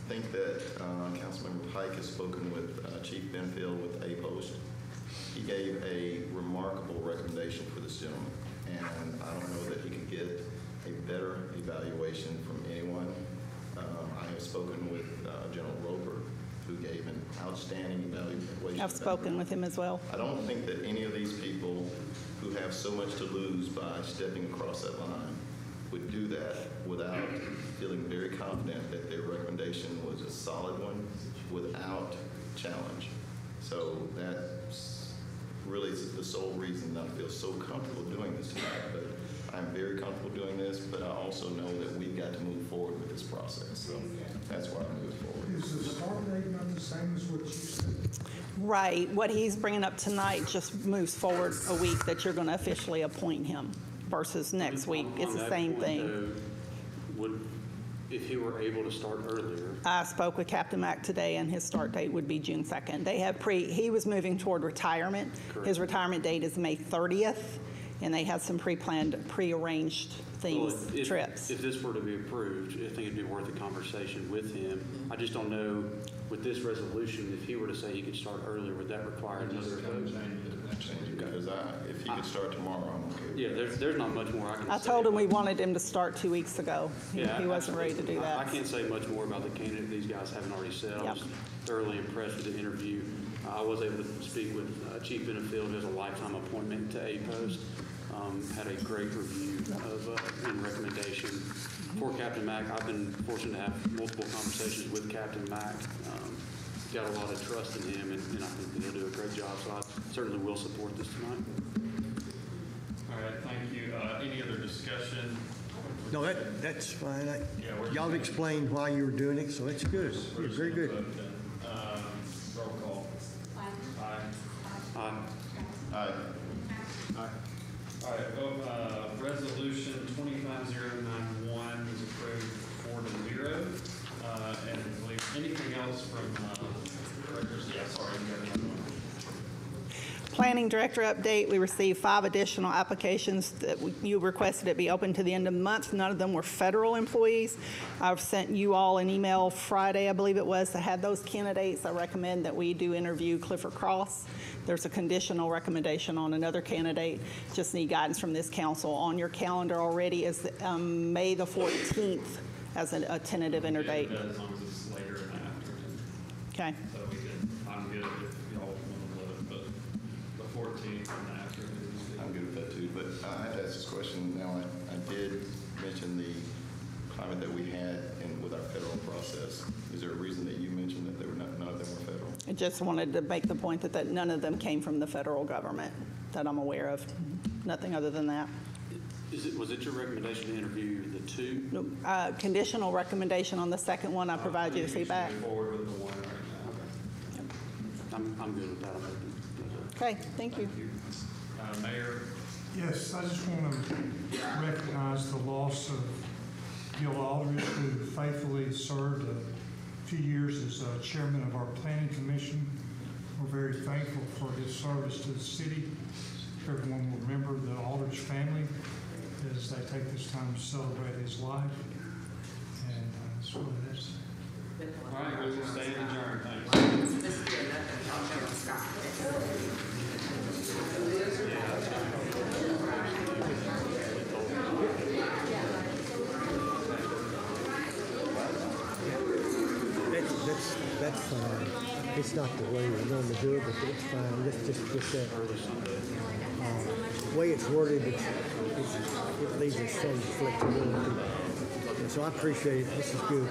think that Councilmember Pike has spoken with Chief Benfield with APOS. He gave a remarkable recommendation for this gentleman, and I don't know that he could get a better evaluation from anyone. I have spoken with General Roper, who gave an outstanding evaluation. I've spoken with him as well. I don't think that any of these people who have so much to lose by stepping across that line would do that without feeling very confident that their recommendation was a solid one without challenge. So that's really the sole reason I feel so comfortable doing this tonight. But I'm very comfortable doing this, but I also know that we've got to move forward with this process. So that's why I moved forward. Is the start date not the same as what you said? Right. What he's bringing up tonight just moves forward a week that you're going to officially appoint him versus next week. It's the same thing. If he were able to start earlier. I spoke with Captain Mack today, and his start date would be June 2nd. They have he was moving toward retirement. Correct. His retirement date is May 30th, and they had some prearranged things, Well, trips. If this were to be approved, I think it'd be worth a conversation with him. I just don't know, with this resolution, if he were to say he could start earlier, would that require another vote? Because if he could start tomorrow, I'm okay. Yeah, there's not much more I can say. I told him we wanted him to start 2 weeks ago. Yeah, He wasn't ready to do absolutely. that. I can't say much more about the candidate these guys haven't already said. I Yep. was thoroughly impressed with the interview. I was able to speak with Chief Benefield, who has a lifetime appointment to A-Post. Had a great review of and recommendation for Captain Mack. I've been fortunate to have multiple conversations with Captain Mack. Got a lot of trust in him, and I think that he'll do a great job. So I certainly will support this tonight. All right, thank you. Any other discussion? No, that's fine. Yeah, we're Y'all just- explained why you were doing it, so that's good. We're You're just very gonna good. vote then. Roll call. Aye. Aye. Aye. All right, resolution 25091 is approved 4-0. And I believe anything else from directors? Yeah, sorry, you got another one. Planning Director update, we received 5 additional applications that you requested it be open to the end of the month. None of them were federal employees. I've sent you all an email Friday, I believe it was, that had those candidates. I recommend that we do interview Clifford Cross. There's a conditional recommendation on another candidate. Just need guidance from this council. On your calendar already is May the 14th as a tentative Yeah, date. as long as it's later in the afternoon. Okay. So we can, I'm good if y'all want to vote, but the 14th in the afternoon is good. I'm good with that too, but I have to ask this question now. I did mention the climate that we had with our federal process. Is there a reason that you mentioned that none of them were federal? I just wanted to make the point that none of them came from the federal government that I'm aware of. Nothing other than that. Was it your recommendation to interview the 2? No, conditional recommendation on the second one. I provide you the feedback. Move forward with the one right now. I'm good with that. I'm open. Okay, thank you. Mayor? Yes, I just want to recognize the loss of Gil Aldridge, who faithfully served a few years as chairman of our planning commission. We're very thankful for his service to the city. Everyone will remember the Aldridge family as they take this time to celebrate his life. And that's what it is. All right, we will stand adjourned. Thanks. That's fine. It's not the way we normally do it, but it's fine. Let's just get that. The way it's worded, it leaves us some flexibility. And so I appreciate it. This is good.